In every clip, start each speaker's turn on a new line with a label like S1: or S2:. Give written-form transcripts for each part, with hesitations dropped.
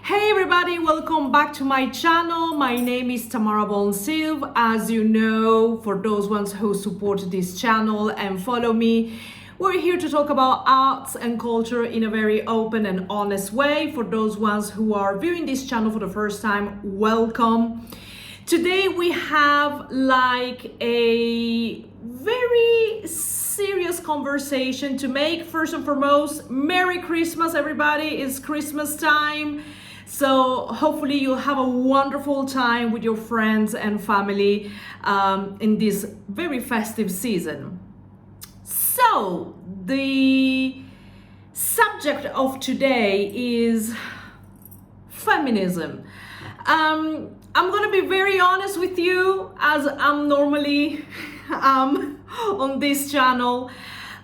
S1: Hey everybody, welcome back to my channel. My name is Tamara Bonsilv. As you know, for those ones who support this channel and follow me, we're here to talk about arts and culture in a very open and honest way. For those ones who are viewing this channel for the first time, welcome. Today we have like a very serious conversation to make. First and foremost, Merry Christmas everybody, it's Christmas time. So hopefully you'll have a wonderful time with your friends and family in this very festive season. So the subject of today is feminism. I'm gonna be very honest with you, as I'm normally on this channel.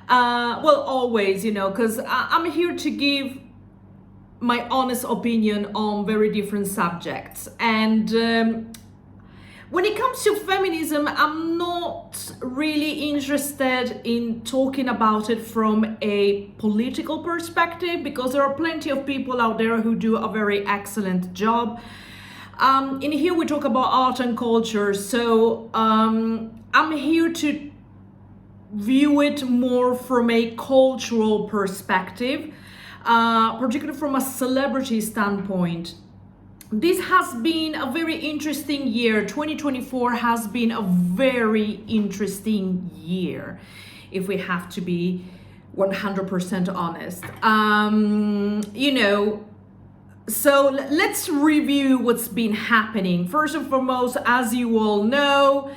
S1: Well, always, because I'm here to give my honest opinion on very different subjects. And when it comes to feminism, I'm not really interested in talking about it from a political perspective, because there are plenty of people out there who do a very excellent job. In here we talk about art and culture, so I'm here to view it more from a cultural perspective, particularly from a celebrity standpoint. This has been a very interesting year. 2024 has been a very interesting year, if we have to be 100% honest. So let's review what's been happening. First and foremost, as you all know,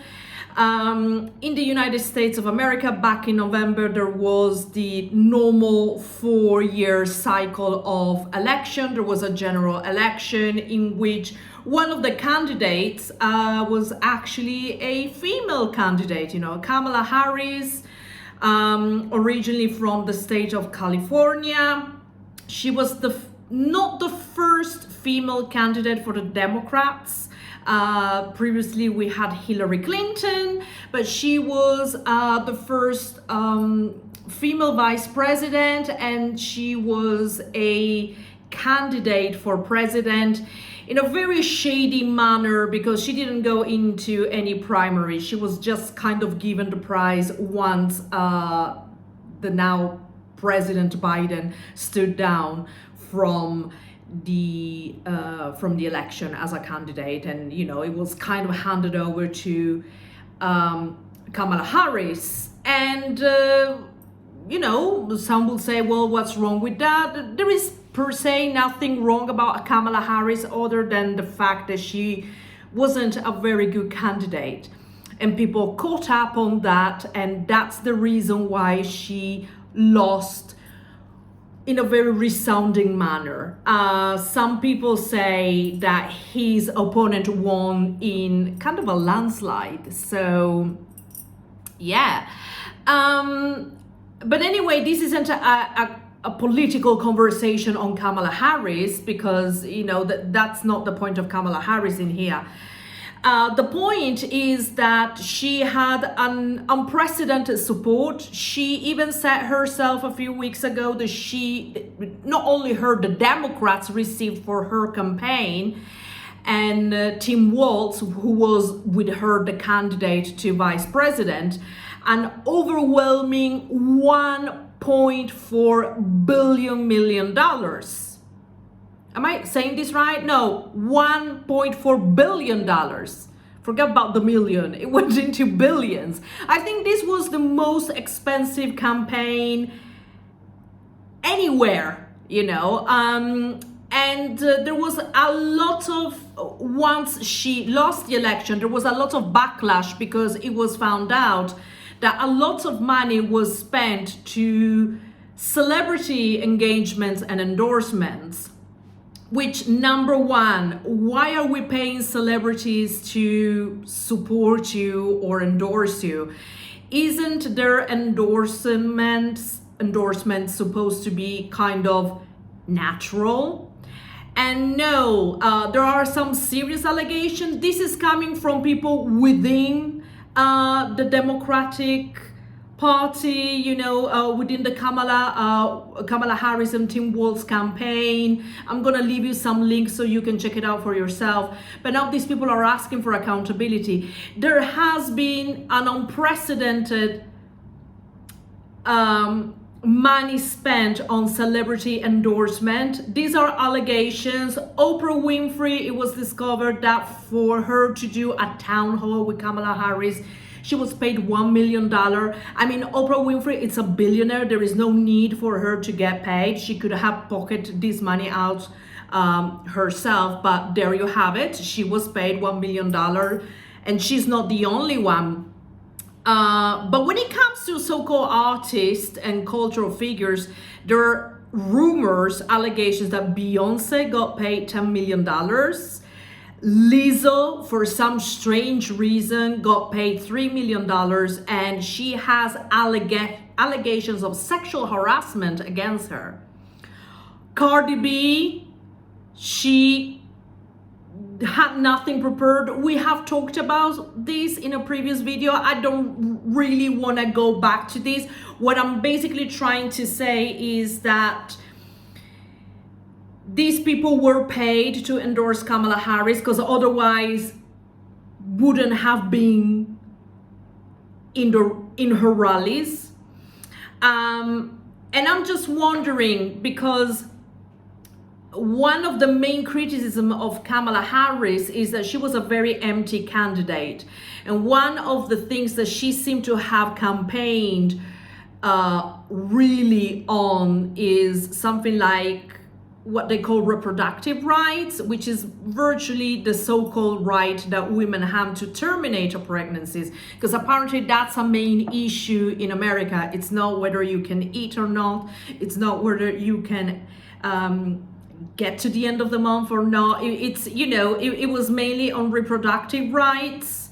S1: in the United States of America, back in November, there was the normal 4-year cycle of election. There was a general election in which one of the candidates was actually a female candidate, Kamala Harris, originally from the state of California. She was not the first female candidate for the Democrats. Previously we had Hillary Clinton, but she was the first female vice president, and she was a candidate for president in a very shady manner, because she didn't go into any primary. She was just kind of given the prize once the now President Biden stood down from the election as a candidate, and it was kind of handed over to Kamala Harris. And some will say, well, what's wrong with that? There is per se nothing wrong about Kamala Harris, other than the fact that she wasn't a very good candidate, and people caught up on that, and that's the reason why she lost in a very resounding manner. Some people say that his opponent won in kind of a landslide. So, yeah. But anyway, this isn't a political conversation on Kamala Harris, because, that's not the point of Kamala Harris in here. The point is that she had an unprecedented support. She even said herself a few weeks ago that not only the Democrats received for her campaign, and Tim Walz, who was with her the candidate to vice president, an overwhelming $1.4 billion. Am I saying this right? No, $1.4 billion. Forget about the million. It went into billions. I think this was the most expensive campaign anywhere, and there was a lot of, once she lost the election, there was a lot of backlash, because it was found out that a lot of money was spent to celebrity engagements and endorsements. Which, number one, why are we paying celebrities to support you or endorse you? Isn't their endorsements supposed to be kind of natural? And no, there are some serious allegations. This is coming from people within the Democratic party, within the Kamala Harris and Tim Walz campaign. I'm gonna leave you some links so you can check it out for yourself. But now these people are asking for accountability. There has been an unprecedented money spent on celebrity endorsement. These are allegations. Oprah Winfrey, it was discovered that for her to do a town hall with Kamala Harris, she was paid $1 million. I mean, Oprah Winfrey, it's a billionaire. There is no need for her to get paid. She could have pocketed this money out herself, but there you have it. She was paid $1 million, and she's not the only one. But when it comes to so-called artists and cultural figures, there are rumors, allegations that Beyonce got paid $10 million. Lizzo, for some strange reason, got paid $3 million, and she has allegations of sexual harassment against her. Cardi B, she had nothing prepared. We have talked about this in a previous video. I don't really want to go back to this. What I'm basically trying to say is that these people were paid to endorse Kamala Harris, because otherwise wouldn't have been in her rallies. And I'm just wondering, because one of the main criticism of Kamala Harris is that she was a very empty candidate. And one of the things that she seemed to have campaigned really on is something like what they call reproductive rights, which is virtually the so-called right that women have to terminate pregnancies, because apparently that's a main issue in America. It's not whether you can eat or not. It's not whether you can get to the end of the month or not. It was mainly on reproductive rights,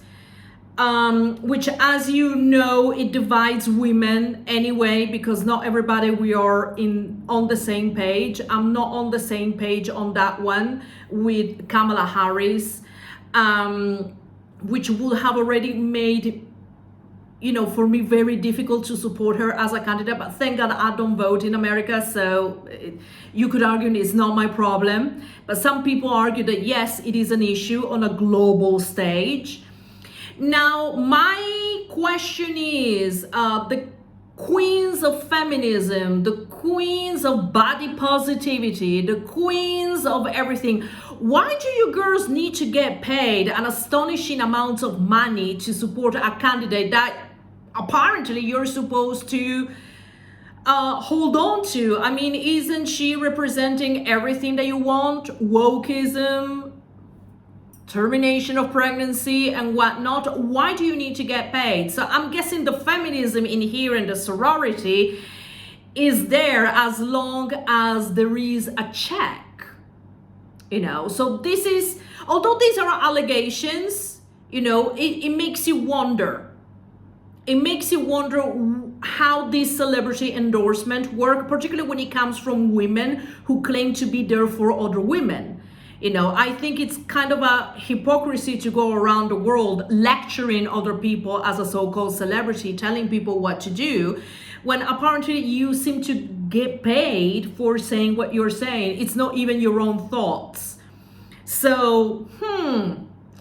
S1: which, as you know, it divides women anyway, because not everybody we are on the same page. I'm not on the same page on that one with Kamala Harris, which would have already made, for me, very difficult to support her as a candidate. But thank God I don't vote in America, so you could argue it's not my problem. But some people argue that yes, it is an issue on a global stage. Now, my question is, the queens of feminism, the queens of body positivity, the queens of everything, why do you girls need to get paid an astonishing amount of money to support a candidate that apparently you're supposed to hold on to? I mean, isn't she representing everything that you want? Wokism, termination of pregnancy and whatnot. Why do you need to get paid? So I'm guessing the feminism in here and the sorority is there as long as there is a check, So this is, although these are allegations, it makes you wonder. It makes you wonder how this celebrity endorsement work, particularly when it comes from women who claim to be there for other women. I think it's kind of a hypocrisy to go around the world lecturing other people as a so-called celebrity, telling people what to do, when apparently you seem to get paid for saying what you're saying. It's not even your own thoughts. So,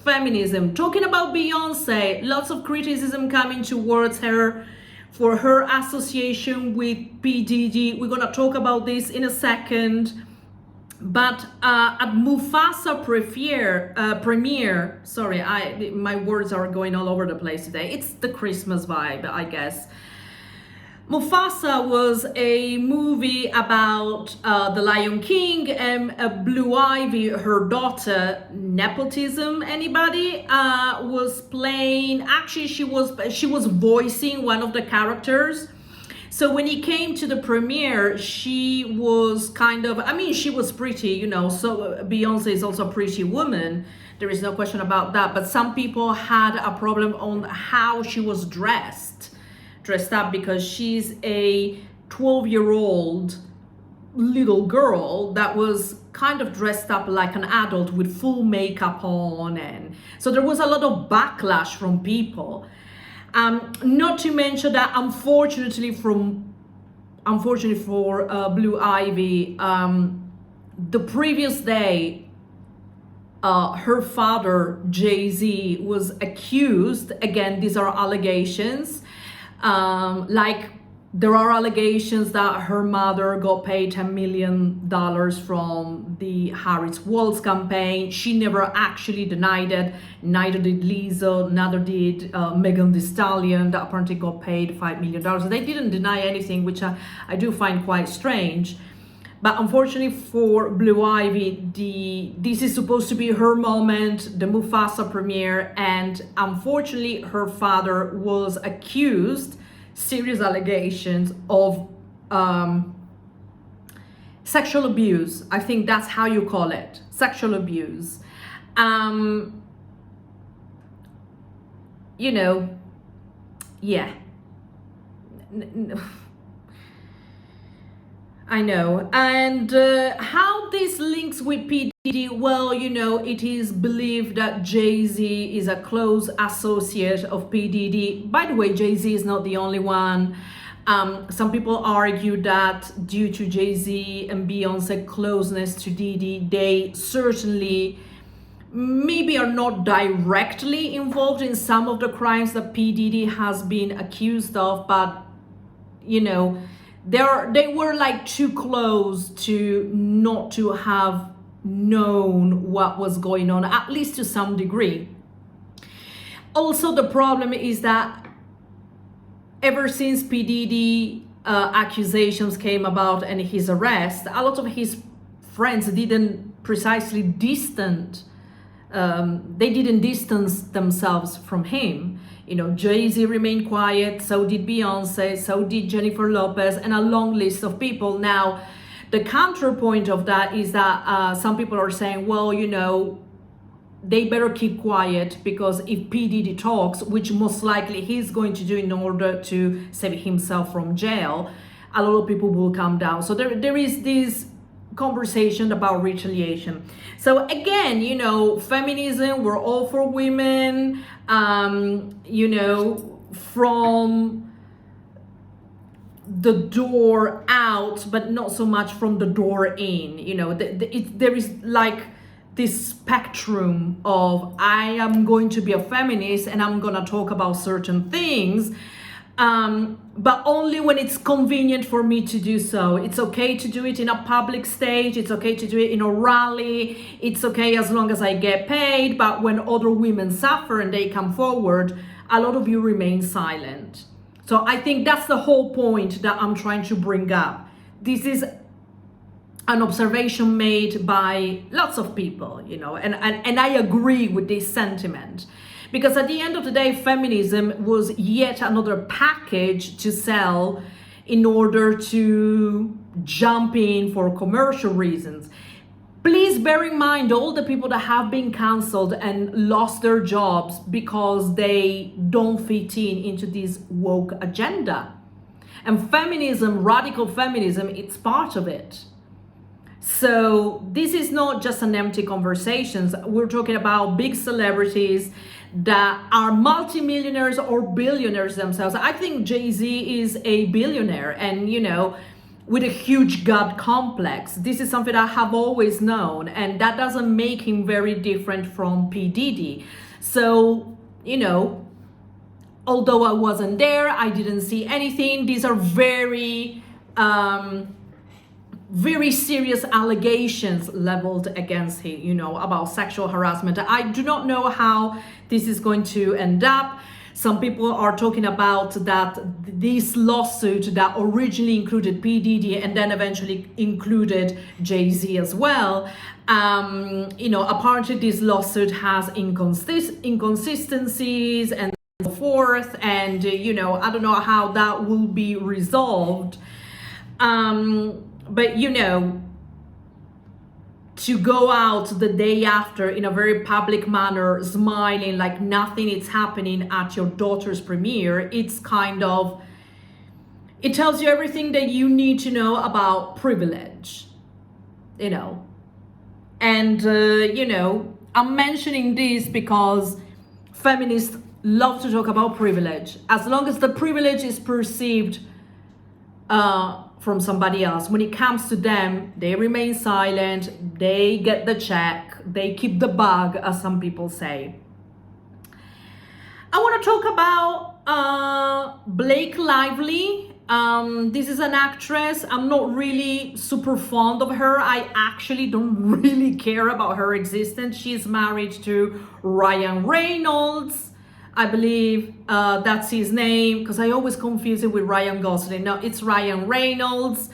S1: feminism. Talking about Beyonce, lots of criticism coming towards her for her association with P. Diddy. We're gonna talk about this in a second. But at Mufasa premiere, sorry, my words are going all over the place today. It's the Christmas vibe, I guess. Mufasa was a movie about the Lion King and Blue Ivy, her daughter. Nepotism, anybody? Was playing, actually she was voicing one of the characters. So when it came to the premiere, she was she was pretty, so Beyonce is also a pretty woman. There is no question about that. But some people had a problem on how she was dressed up, because she's a 12-year-old little girl that was kind of dressed up like an adult with full makeup on. And so there was a lot of backlash from people. Not to mention that, unfortunately for Blue Ivy, the previous day, her father, Jay-Z, was accused. Again, these are allegations. Like, there are allegations that her mother got paid $10 million from the Harris Walls campaign. She never actually denied it. Neither did Lizzo, neither did Megan Thee Stallion, that apparently got paid $5 million. They didn't deny anything, which I do find quite strange. But unfortunately for Blue Ivy, this is supposed to be her moment, the Mufasa premiere, and unfortunately her father was accused, serious allegations of sexual abuse. I think that's how you call it, sexual abuse. You know, yeah. I know. And how this links with P. Diddy? Well, you know, it is believed that Jay-Z is a close associate of P. Diddy. By the way, Jay-Z is not the only one. Some people argue that due to Jay-Z and Beyonce closeness to Diddy, they certainly maybe are not directly involved in some of the crimes that P. Diddy has been accused of, but, you know, they were like too close to not to have known what was going on, at least to some degree. Also, the problem is that ever since P. Diddy accusations came about and his arrest, a lot of his friends didn't precisely distance themselves from him. You know, Jay-Z remained quiet, so did Beyonce, so did Jennifer Lopez, and a long list of people. Now, the counterpoint of that is that some people are saying, well, you know, they better keep quiet, because if P. Diddy talks, which most likely he's going to do in order to save himself from jail, a lot of people will come down. So there is this conversation about retaliation. So again, you know, feminism, we're all for women, you know, from the door out, but not so much from the door in. You know, there is like this spectrum of, I am going to be a feminist and I'm gonna talk about certain things, but only when it's convenient for me to do so. It's okay to do it in a public stage, it's okay to do it in a rally, it's okay as long as I get paid. But when other women suffer and they come forward, a lot of you remain silent. So I think that's the whole point that I'm trying to bring up. This is an observation made by lots of people, you know, and I agree with this sentiment. Because at the end of the day, feminism was yet another package to sell in order to jump in for commercial reasons. Please bear in mind all the people that have been cancelled and lost their jobs because they don't fit into this woke agenda. And feminism, radical feminism, it's part of it. So this is not just an empty conversations. We're talking about big celebrities that are multimillionaires or billionaires themselves. I think Jay-Z is a billionaire, and, you know, with a huge God complex. This is something I have always known, and that doesn't make him very different from P. Diddy. So, you know, although I wasn't there, I didn't see anything. These are very serious allegations leveled against him, you know, about sexual harassment. I do not know how this is going to end up. Some people are talking about that this lawsuit that originally included P. Diddy and then eventually included Jay-Z as well. You know, apparently this lawsuit has inconsistencies and so forth. And, you know, I don't know how that will be resolved. But, you know, to go out the day after in a very public manner, smiling like nothing is happening at your daughter's premiere, it's kind of, it tells you everything that you need to know about privilege, you know. And, you know, I'm mentioning this because feminists love to talk about privilege, as long as the privilege is perceived from somebody else. When it comes to them, they remain silent, they get the check, they keep the bug, as some people say. I want to talk about Blake Lively. This is an actress. I'm not really super fond of her. I actually don't really care about her existence. She's married to Ryan Reynolds. I believe that's his name, because I always confuse it with Ryan Gosling. No, it's Ryan Reynolds.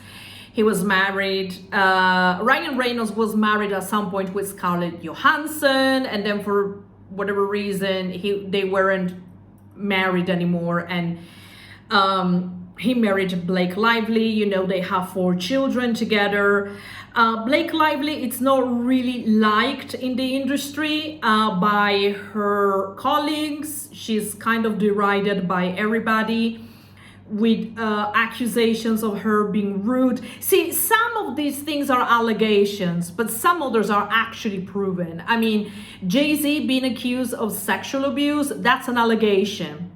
S1: He was married. Ryan Reynolds was married at some point with Scarlett Johansson, and then for whatever reason, they weren't married anymore, and he married Blake Lively. You know, they have 4 children together. Blake Lively, it's not really liked in the industry by her colleagues. She's kind of derided by everybody, with accusations of her being rude. See, some of these things are allegations, but some others are actually proven. I mean, Jay-Z being accused of sexual abuse, that's an allegation.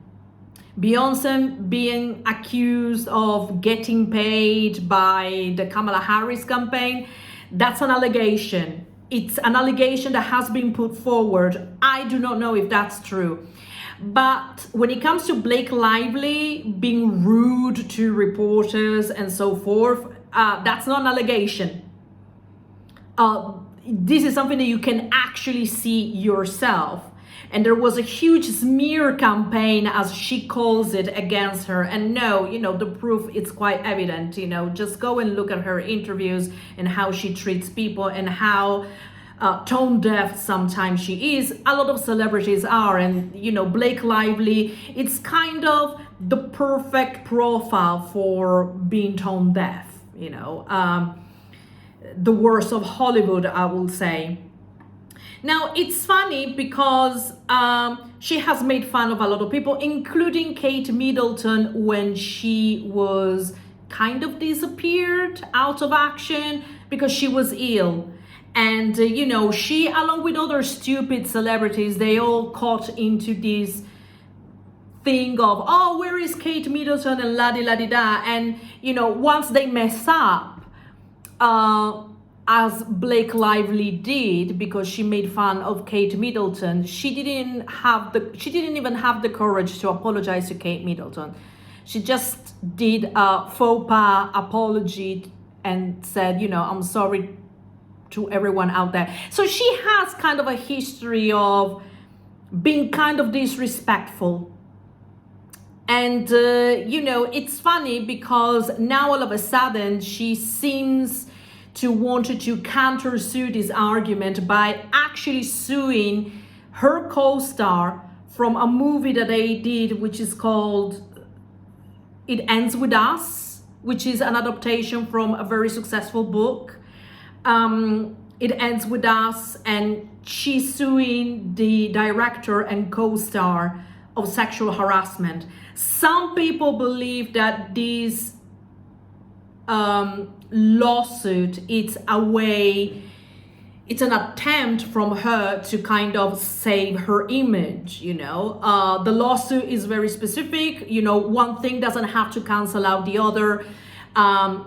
S1: Beyonce being accused of getting paid by the Kamala Harris campaign, that's an allegation. It's an allegation that has been put forward. I do not know if that's true. But when it comes to Blake Lively being rude to reporters and so forth, that's not an allegation. This is something that you can actually see yourself. And there was a huge smear campaign, as she calls it, against her. And no, you know, the proof is quite evident. You know, just go and look at her interviews and how she treats people and how tone deaf sometimes she is. A lot of celebrities are, and you know, Blake Lively, it's kind of the perfect profile for being tone deaf. You know, the worst of Hollywood, I will say. Now, it's funny because she has made fun of a lot of people, including Kate Middleton, when she was kind of disappeared out of action because she was ill. And, you know, she, along with other stupid celebrities, they all caught into this thing of, oh, where is Kate Middleton and la-di-la-di-da. And, you know, once they mess up, as Blake Lively did, because she made fun of Kate Middleton, she didn't even have the courage to apologize to Kate Middleton. She just did a faux pas apology and said, you know, I'm sorry to everyone out there. So she has kind of a history of being kind of disrespectful. And, you know, it's funny because now all of a sudden she seems to want to countersue this argument by actually suing her co-star from a movie that they did, which is called It Ends With Us, which is an adaptation from a very successful book. It Ends With Us, and she's suing the director and co-star of sexual harassment. Some people believe that this lawsuit, it's an attempt from her to kind of save her image, you know. The lawsuit is very specific, you know, one thing doesn't have to cancel out the other.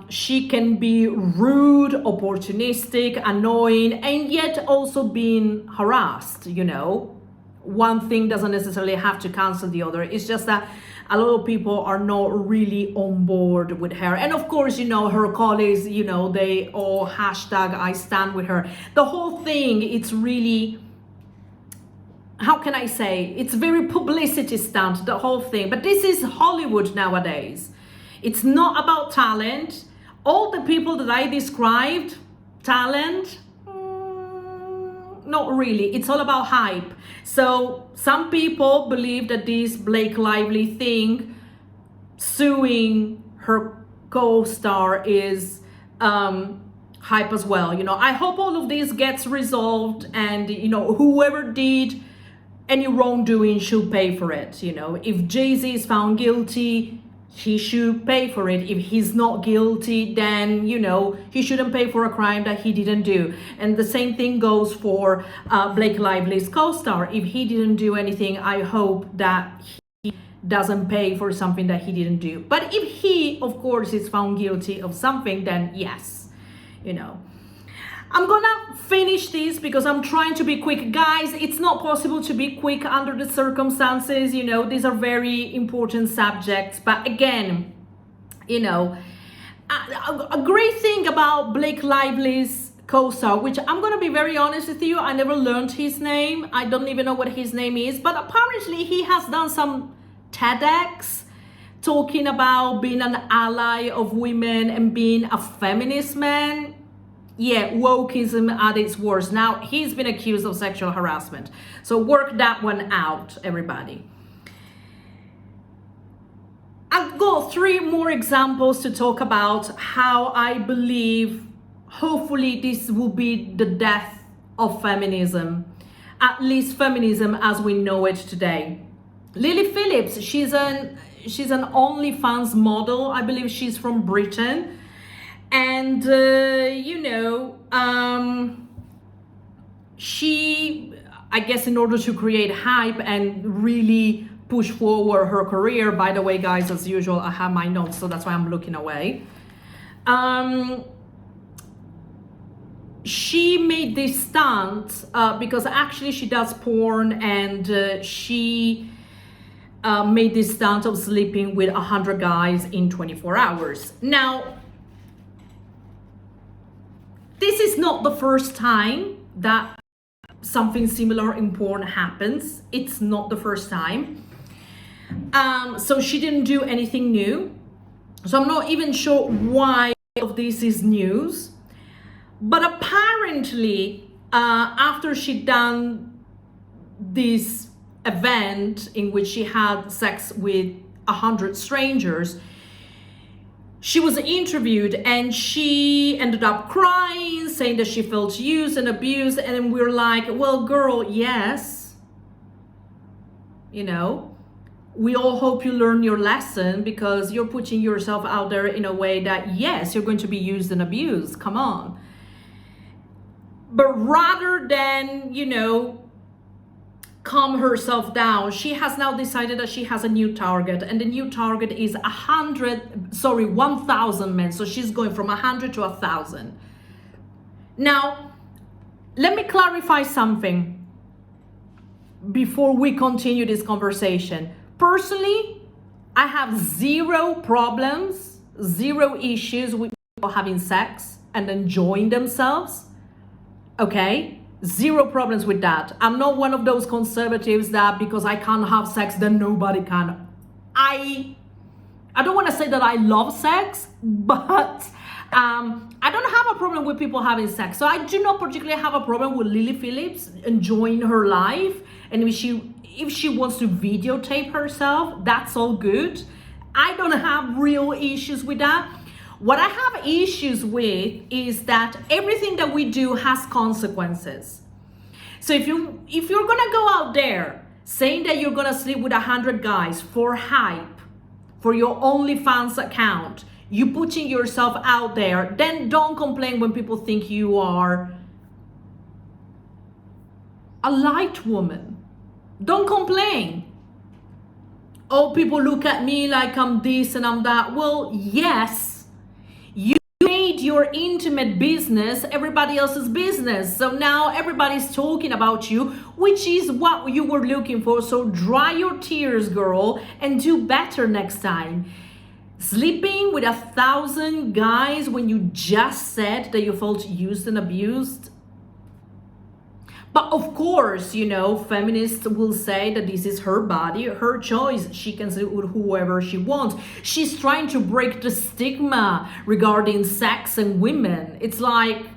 S1: She can be rude, opportunistic, annoying, and yet also being harassed, you know. One thing doesn't necessarily have to cancel the other. It's just that a lot of people are not really on board with her. And of course, you know, her colleagues, you know, they all hashtag I stand with her. The whole thing, it's really, how can I say? It's very publicity stunt, the whole thing. But this is Hollywood nowadays. It's not about talent. All the people that I described, talent, not really. It's all about hype. So some people believe that this Blake Lively thing, suing her co-star, is hype as well. You know, I hope all of this gets resolved, and you know, whoever did any wrongdoing should pay for it. You know, if Jay-Z is found guilty, he should pay for it. If he's not guilty, then, you know, he shouldn't pay for a crime that he didn't do. And the same thing goes for Blake Lively's co-star. If he didn't do anything, I hope that he doesn't pay for something that he didn't do. But if he, of course, is found guilty of something, then yes, you know. I'm gonna finish this because I'm trying to be quick. Guys, it's not possible to be quick under the circumstances. You know, these are very important subjects. But again, you know, a great thing about Blake Lively's co-star, which I'm gonna be very honest with you, I never learned his name. I don't even know what his name is. But apparently he has done some TEDx talking about being an ally of women and being a feminist man. Yeah, wokism at its worst. Now, he's been accused of sexual harassment. So work that one out, everybody. I've got 3 more examples to talk about how I believe, hopefully, this will be the death of feminism. At least feminism as we know it today. Lily Phillips, she's an OnlyFans model. I believe she's from Britain. And, you know, she, I guess in order to create hype and really push forward her career, by the way, guys, as usual, I have my notes, so that's why I'm looking away. She made this stunt because actually she does porn, and she made this stunt of sleeping with 100 guys in 24 hours. Now, this is not the first time that something similar in porn happens. It's not the first time. So she didn't do anything new. So I'm not even sure why of this is news. But apparently, after she done this event in which she had sex with 100 strangers, she was interviewed and she ended up crying, saying that she felt used and abused. And we're like, well, girl, yes. You know, we all hope you learn your lesson, because you're putting yourself out there in a way that, yes, you're going to be used and abused. Come on. But rather than, you know, calm herself down, she has now decided that she has a new target, and the new target is 1,000 men. So she's going from 100 to 1,000. Now, let me clarify something before we continue this conversation. Personally, I have 0 problems, 0 issues with people having sex and enjoying themselves. Okay? 0 problems with that. I'm not one of those conservatives that because I can't have sex, then nobody can. I don't want to say that I love sex, but I don't have a problem with people having sex. So I do not particularly have a problem with Lily Phillips enjoying her life. And if she wants to videotape herself, that's all good. I don't have real issues with that. What I have issues with is that everything that we do has consequences. So if you're gonna go out there saying that you're gonna sleep with 100 guys for hype, for your OnlyFans account, you putting yourself out there, then don't complain when people think you are a light woman. Don't complain. Oh, people look at me like I'm this and I'm that. Well, yes. You made your intimate business everybody else's business. So now everybody's talking about you, which is what you were looking for. So dry your tears, girl, and do better next time. Sleeping with 1,000 guys when you just said that you felt used and abused. But of course, you know, feminists will say that this is her body, her choice. She can sleep with whoever she wants. She's trying to break the stigma regarding sex and women. It's like,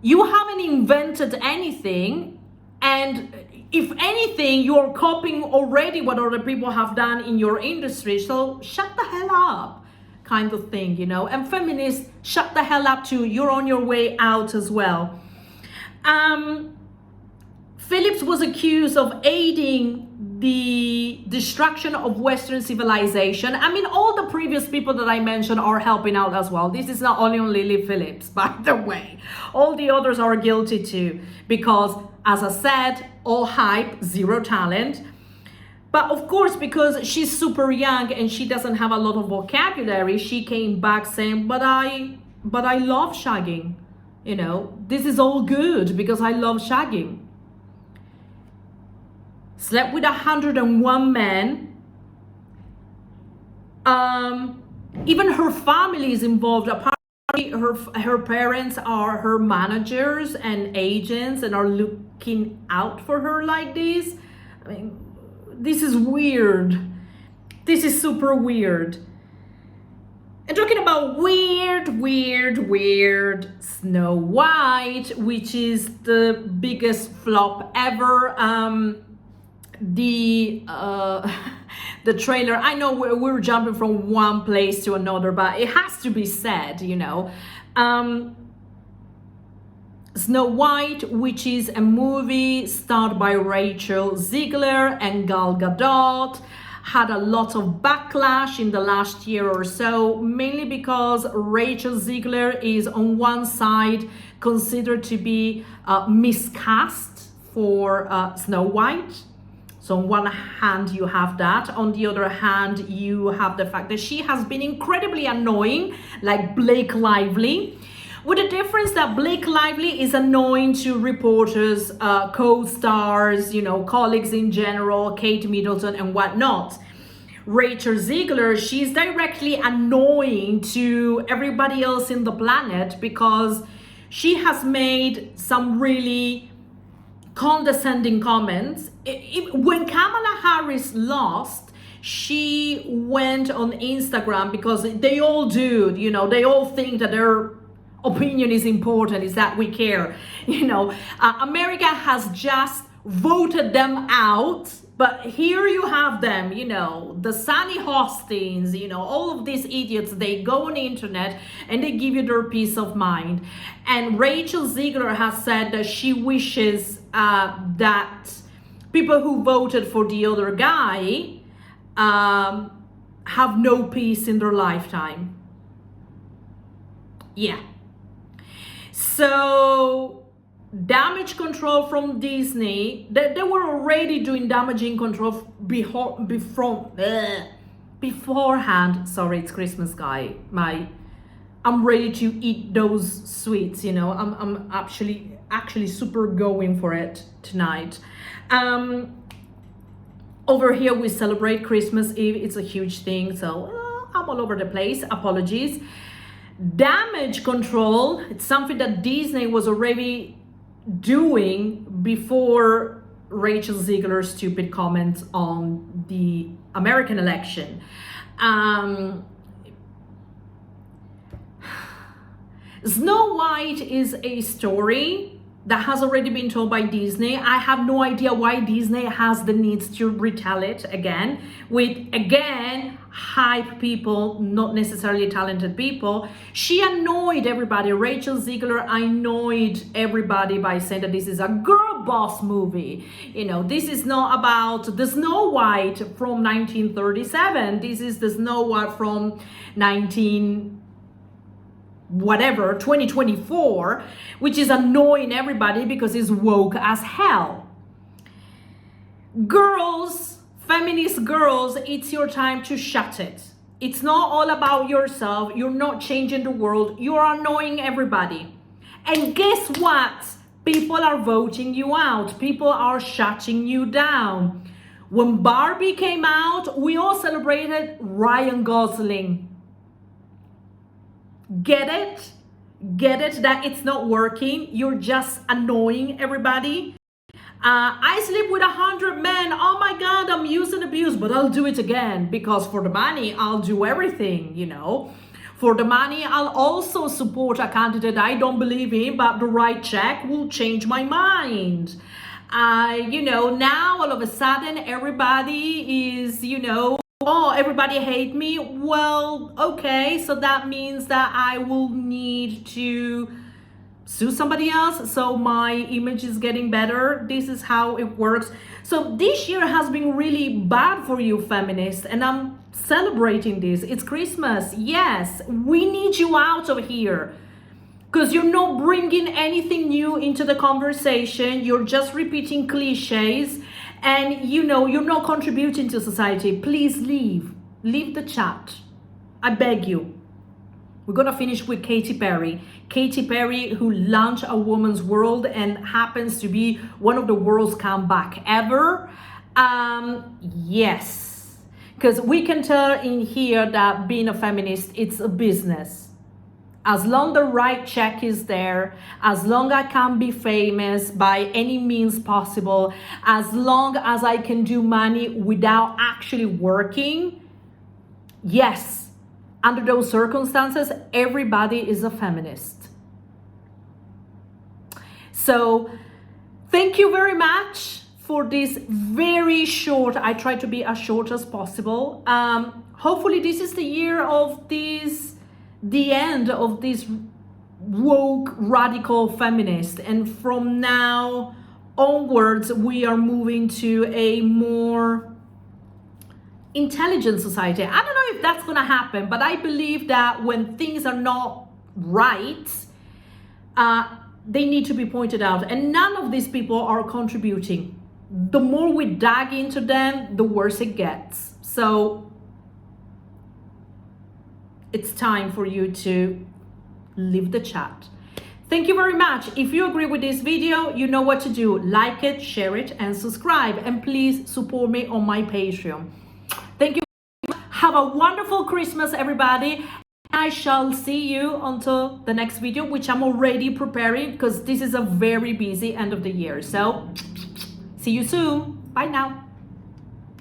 S1: you haven't invented anything. And if anything, you're copying already what other people have done in your industry. So shut the hell up, kind of thing, you know. And feminists, shut the hell up too. You're on your way out as well. Phillips was accused of aiding the destruction of Western civilization. I mean, all the previous people that I mentioned are helping out as well. This is not only on Lily Phillips, by the way. All the others are guilty too, because as I said, all hype, zero talent. But of course, because she's super young and she doesn't have a lot of vocabulary, she came back saying, but I love shagging. You know, this is all good because I love shagging. Slept with 101 men. Even her family is involved. Apparently, her parents are her managers and agents and are looking out for her like this. I mean, this is weird. This is super weird. And talking about weird, Snow White, which is the biggest flop ever. The trailer, I know we're jumping from one place to another, but it has to be said, you know. Snow White, which is a movie starred by Rachel Ziegler and Gal Gadot, had a lot of backlash in the last year or so, mainly because Rachel Ziegler is on one side considered to be miscast for Snow White. So on one hand, you have that. On the other hand, you have the fact that she has been incredibly annoying, like Blake Lively. With the difference that Blake Lively is annoying to reporters, co-stars, you know, colleagues in general, Kate Middleton and whatnot. Rachel Ziegler, she's directly annoying to everybody else in the planet because she has made some really condescending comments. When Kamala Harris lost, she went on Instagram because they all do, you know, they all think that their opinion is important, is that we care, you know. America has just voted them out, but here you have them, you know, the Sunny Hostings, you know, all of these idiots. They go on the internet and they give you their peace of mind. And Rachel Ziegler has said that she wishes that people who voted for the other guy have no peace in their lifetime. Yeah. So damage control from Disney, they were already doing damaging control beforehand. Sorry, it's Christmas, guy. I'm ready to eat those sweets, you know. I'm actually super going for it tonight. Over here we celebrate Christmas Eve. It's a huge thing, so I'm all over the place. Apologies. Damage control, it's something that Disney was already doing before Rachel Ziegler's stupid comments on the American election. Snow White is a story that has already been told by Disney. I have no idea why Disney has the need to retell it again with, again, hype people, not necessarily talented people. She annoyed everybody. Rachel Ziegler annoyed everybody by saying that this is a girl boss movie. You know, this is not about the Snow White from 1937. This is the Snow White from 2024, which is annoying everybody because it's woke as hell. Girls, feminist girls, it's your time to shut it. It's not all about yourself. You're not changing the world. You're annoying everybody. And guess what? People are voting you out. People are shutting you down. When Barbie came out, we all celebrated Ryan Gosling. Get it? Get it that it's not working? You're just annoying everybody. I sleep with 100 men. Oh my God, I'm used and abused, but I'll do it again because for the money, I'll do everything, you know. For the money, I'll also support a candidate I don't believe in, but the right check will change my mind. You know, now all of a sudden, everybody is, you know, oh, everybody hate me. Well, okay, so that means that I will need to sue somebody else so my image is getting better. This is how it works. So this year has been really bad for you feminists, and I'm celebrating this. It's Christmas. Yes, we need you out of here, because you're not bringing anything new into the conversation. You're just repeating cliches, and you know, you're not contributing to society. Please leave the chat, I beg you. We're gonna finish with Katy Perry. Katy Perry, who launched A Woman's World and happens to be one of the world's comeback ever. Yes, because we can tell in here that being a feminist, it's a business. As long the right check is there, as long I can be famous by any means possible, as long as I can do money without actually working, yes, under those circumstances, everybody is a feminist. So thank you very much for this very short, I try to be as short as possible. Hopefully this is the year of the end of this woke radical feminist. And from now onwards, we are moving to a more intelligent society. I don't know if that's gonna happen, but I believe that when things are not right, they need to be pointed out, and none of these people are contributing. The more we dig into them, the worse it gets. So it's time for you to leave the chat. Thank you very much. If you agree with this video, you know what to do. Like it, share it, and subscribe. And please support me on my Patreon. Thank you. Have a wonderful Christmas, everybody. I shall see you until the next video, which I'm already preparing because this is a very busy end of the year. So see you soon. Bye now.